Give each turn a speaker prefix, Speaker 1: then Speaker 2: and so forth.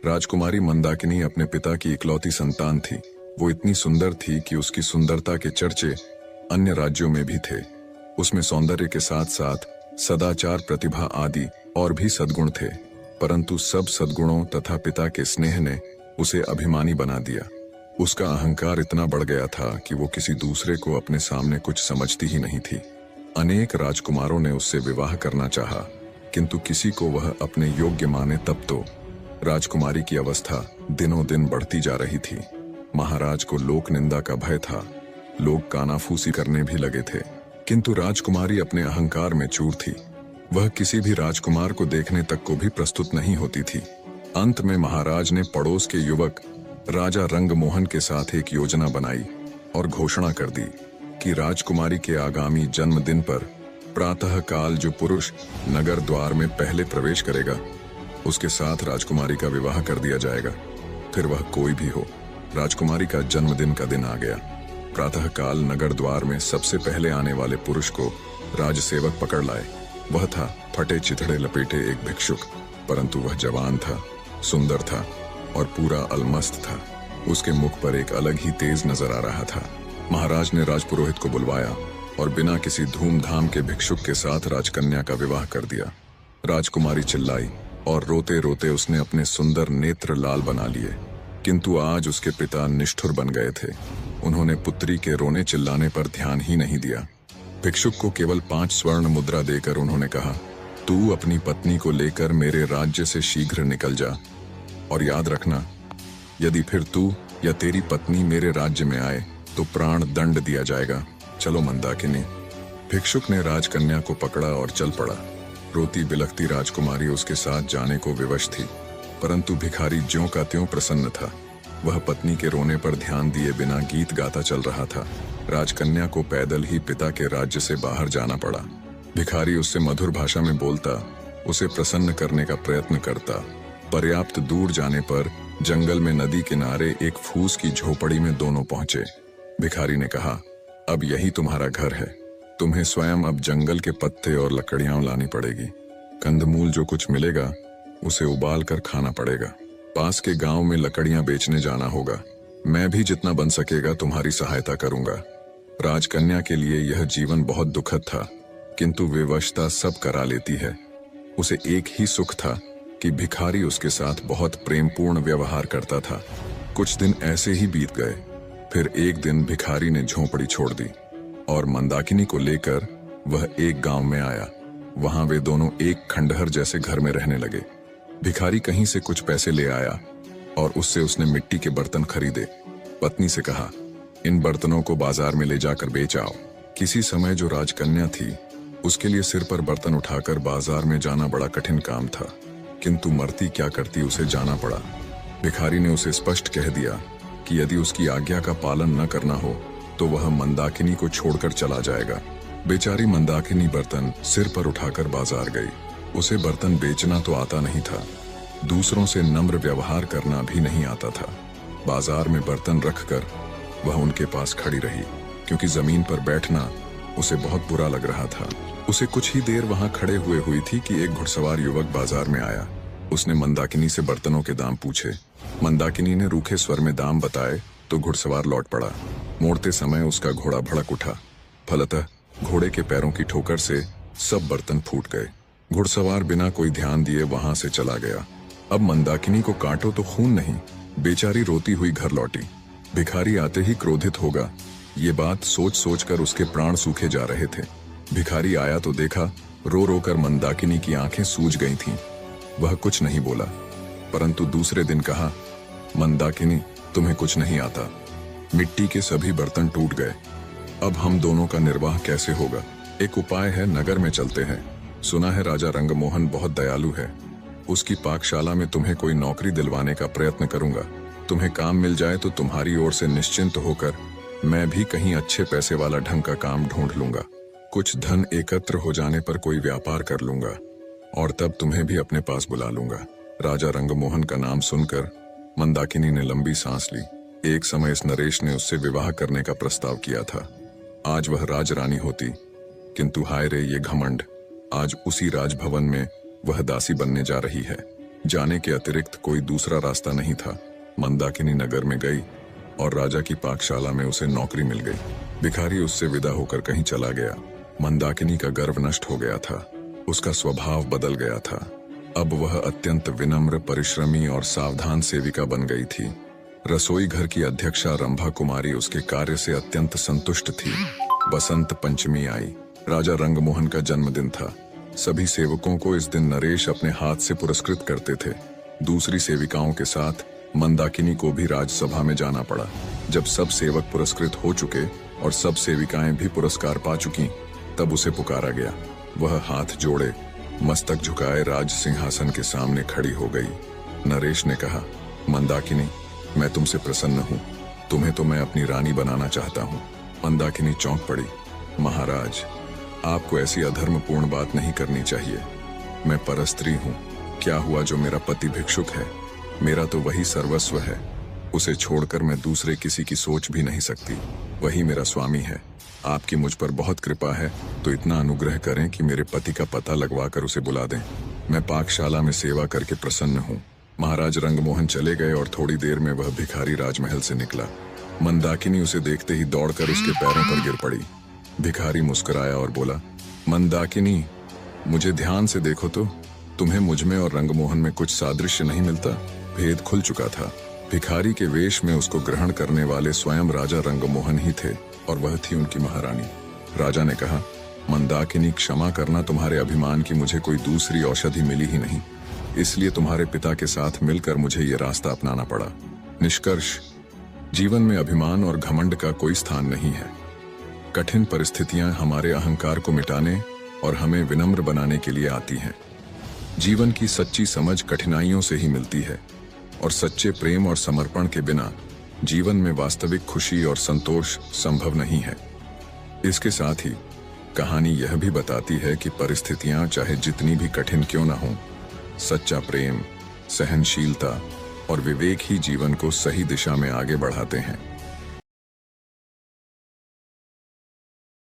Speaker 1: राजकुमारी मंदाकिनी अपने पिता की इकलौती संतान थी। वो इतनी सुंदर थी कि उसकी सुंदरता के चर्चे अन्य राज्यों में भी थे। उसमें सौंदर्य के साथ साथ सदाचार, प्रतिभा आदि और भी सद्गुण थे, परंतु सब सद्गुणों तथा पिता के स्नेह ने उसे अभिमानी बना दिया। उसका अहंकार इतना बढ़ गया था कि वो किसी दूसरे को अपने सामने कुछ समझती ही नहीं थी। अनेक राजकुमारों ने उससे विवाह करना चाहा, किंतु किसी को वह अपने योग्य माने तब तो। राजकुमारी की अवस्था दिनों दिन बढ़ती जा रही थी। महाराज को लोक निंदा का भय था, लोग कानाफूसी करने भी लगे थे, किंतु राजकुमारी अपने अहंकार में चूर थी। वह किसी भी राजकुमार को देखने तक को भी प्रस्तुत नहीं होती थी। अंत में महाराज ने पड़ोस के युवक राजा रंगमोहन के साथ एक योजना बनाई और घोषणा कर दी कि राजकुमारी के आगामी जन्मदिन पर प्रातः काल जो पुरुष नगर द्वार में पहले प्रवेश करेगा, उसके साथ राजकुमारी का विवाह कर दिया जाएगा, फिर वह कोई भी हो। राजकुमारी का जन्मदिन का दिन आ गया। प्रातः काल नगर द्वार में सबसे पहले आने वाले पुरुष को राजसेवक पकड़ लाए। वह था फटे चिथड़े लपेटे एक भिक्षुक, परंतु वह जवान था, सुंदर था और पूरा अलमस्त था। उसके मुख पर एक अलग ही तेज नजर आ रहा था। महाराज ने राजपुरोहित को बुलवाया और बिना किसी धूमधाम के भिक्षुक के साथ राजकन्या का विवाह कर दिया। राजकुमारी चिल्लाई और रोते रोते उसने अपने सुंदर नेत्र लाल बना लिए, किंतु आज उसके पिता निष्ठुर बन गए थे। उन्होंने पुत्री के रोने चिल्लाने पर ध्यान ही नहीं दिया। भिक्षुक को केवल 5 स्वर्ण मुद्रा देकर उन्होंने कहा, तू अपनी पत्नी को लेकर मेरे राज्य से शीघ्र निकल जा, और याद रखना, यदि फिर तू या तेरी पत्नी मेरे राज्य में आए तो प्राण दंड दिया जाएगा। चलो मंदाकिनी। भिक्षुक ने राजकन्या को पकड़ा और चल पड़ा। रोती बिलखती राजकुमारी उसके साथ जाने को विवश थी, परंतु भिखारी ज्यों का त्यों प्रसन्न था। वह पत्नी के रोने पर ध्यान दिए बिना गीत गाता चल रहा था। राजकन्या को पैदल ही पिता के राज्य से बाहर जाना पड़ा। भिखारी उससे मधुर भाषा में बोलता, उसे प्रसन्न करने का प्रयत्न करता। पर्याप्त दूर जाने पर जंगल में नदी किनारे एक फूस की झोपड़ी में दोनों पहुंचे। भिखारी ने कहा, अब यही तुम्हारा घर है। तुम्हें स्वयं अब जंगल के पत्ते और लकड़ियां लानी पड़ेगी। कंदमूल जो कुछ मिलेगा उसे उबाल कर खाना पड़ेगा। पास के गांव में लकड़ियां बेचने जाना होगा। मैं भी जितना बन सकेगा तुम्हारी सहायता करूंगा। राजकन्या के लिए यह जीवन बहुत दुखद था, किंतु विवशता सब करा लेती है। उसे एक ही सुख था कि भिखारी उसके साथ बहुत प्रेमपूर्ण व्यवहार करता था। कुछ दिन ऐसे ही बीत गए। फिर एक दिन भिखारी ने झोंपड़ी छोड़ दी और मंदाकिनी को लेकर वह एक गांव में आया। वहां वे दोनों एक खंडहर जैसे घर में रहने लगे। भिखारी कहीं से कुछ पैसे ले आया और उससे उसने मिट्टी के बर्तन खरीदे। पत्नी से कहा, इन बर्तनों को बाजार में ले जाकर बेच आओ। किसी समय जो राजकन्या थी, उसके लिए सिर पर बर्तन उठाकर बाजार में जाना बड़ा कठिन काम था, किंतु मरती क्या करती, उसे जाना पड़ा। भिखारी ने उसे स्पष्ट कह दिया कि यदि उसकी आज्ञा का पालन न करना हो तो वह मंदाकिनी को छोड़कर चला जाएगा। बेचारी मंदाकिनी बर्तन सिर पर उठाकर बाजार गई। उसे बर्तन बेचना तो आता नहीं था, दूसरों से नम्र व्यवहार करना भी नहीं आता था। बाजार में बर्तन रखकर वह उनके पास खड़ी रही, क्योंकि जमीन पर बैठना उसे बहुत बुरा लग रहा था। उसे कुछ ही देर वहां खड़े हुए हुई थी कि एक घुड़सवार युवक बाजार में आया। उसने मंदाकिनी से बर्तनों के दाम पूछे। मंदाकिनी ने रूखे स्वर में दाम बताए तो घुड़सवार लौट पड़ा। मोड़ते समय उसका घोड़ा भड़क उठा। फलतः घोड़े के पैरों की ठोकर से सब बर्तन फूट गए। घुड़सवार बिना कोई ध्यान दिए वहां से चला गया। अब मंदाकिनी को काटो तो खून नहीं, बेचारी रोती हुई घर लौटी। भिखारी आते ही क्रोधित होगा, ये बात सोच सोच कर उसके प्राण सूखे जा रहे थे। भिखारी आया तो देखा रो रो कर मंदाकिनी की आंखें सूज गई थीं। वह कुछ नहीं बोला, परंतु दूसरे दिन कहा, मंदाकिनी, तुम्हें कुछ नहीं आता। मिट्टी के सभी बर्तन टूट गए। अब हम दोनों का निर्वाह कैसे होगा? एक उपाय है, नगर में चलते हैं। सुना है राजा रंगमोहन बहुत दयालु है। उसकी पाकशाला में तुम्हें कोई नौकरी दिलवाने का प्रयत्न करूंगा। तुम्हें काम मिल जाए तो तुम्हारी ओर से निश्चिंत होकर मैं भी कहीं अच्छे पैसे वाला ढंग का काम ढूंढ लूंगा। कुछ धन एकत्र हो जाने पर कोई व्यापार कर लूंगा और तब तुम्हें भी अपने पास बुला लूंगा। राजा रंगमोहन का नाम सुनकर मंदाकिनी ने लंबी सांस ली। एक समय इस नरेश ने उससे विवाह करने का प्रस्ताव किया था। आज वह राजरानी होती, किंतु हाय रे ये घमंड, आज उसी राजभवन में वह दासी बनने जा रही है। जाने के अतिरिक्त कोई दूसरा रास्ता नहीं था। मंदाकिनी नगर में गई और राजा की पाकशाला में उसे नौकरी मिल गई। भिखारी उससे विदा होकर कहीं चला गया। मंदाकिनी का गर्व नष्ट हो गया था, उसका स्वभाव बदल गया था। अब वह अत्यंत विनम्र, परिश्रमी और सावधान सेविका बन गई थी। रसोई घर की अध्यक्षा रंभा कुमारी उसके कार्य से अत्यंत संतुष्ट थी। बसंत पंचमी आई। राजा रंगमोहन का जन्मदिन था। सभी सेवकों को इस दिन नरेश अपने हाथ से पुरस्कृत करते थे। दूसरी सेविकाओं के साथ मंदाकिनी को भी राजसभा में जाना पड़ा। जब सब सेवक पुरस्कृत हो चुके और सब सेविकाएं भी पुरस्कार पा चुकी, तब उसे पुकारा गया। वह हाथ जोड़े, मस्तक झुकाए राज सिंहासन के सामने खड़ी हो गई। नरेश ने कहा, मंदाकिनी, मैं तुमसे प्रसन्न हूँ। तुम्हें तो मैं अपनी रानी बनाना चाहता हूँ। मंदाकिनी चौंक पड़ी। महाराज, आपको ऐसी अधर्मपूर्ण बात नहीं करनी चाहिए। मैं परस्त्री हूँ। क्या हुआ जो मेरा पति भिक्षुक है? मेरा तो वही सर्वस्व है। उसे छोड़कर मैं दूसरे किसी की सोच भी नहीं सकती। वही मेरा स्वामी है। आपकी मुझ पर बहुत कृपा है, तो इतना अनुग्रह करें कि मेरे पति का पता लगवाकर उसे बुला दें। मैं पाकशाला में सेवा करके प्रसन्न हूँ। महाराज रंगमोहन चले गए और थोड़ी देर में वह भिखारी राजमहल से निकला। मंदाकिनी उसे देखते ही दौड़कर उसके पैरों पर गिर पड़ी। भिखारी मुस्कुराया और बोला, मंदाकिनी, मुझे ध्यान से देखो तो तुम्हें मुझ में और रंगमोहन में कुछ सादृश्य नहीं मिलता। भेद खुल चुका था। भिखारी के वेश में उसको ग्रहण करने वाले स्वयं राजा रंगमोहन ही थे और वह थी उनकी महारानी। राजा ने कहा, मंदाकिनी, क्षमा करना, तुम्हारे अभिमान की मुझे कोई दूसरी औषधि मिली ही नहीं, इसलिए तुम्हारे पिता के साथ मिलकर मुझे ये रास्ता अपनाना पड़ा। निष्कर्ष, जीवन में अभिमान और घमंड का कोई स्थान नहीं है। कठिन परिस्थितियां हमारे अहंकार को मिटाने और हमें विनम्र बनाने के लिए आती हैं। जीवन की सच्ची समझ कठिनाइयों से ही मिलती है और सच्चे प्रेम और समर्पण के बिना जीवन में वास्तविक खुशी और संतोष संभव नहीं है। इसके साथ ही कहानी यह भी बताती है कि परिस्थितियां चाहे जितनी भी कठिन क्यों न हों, सच्चा प्रेम, सहनशीलता और विवेक ही जीवन को सही दिशा में आगे बढ़ाते हैं।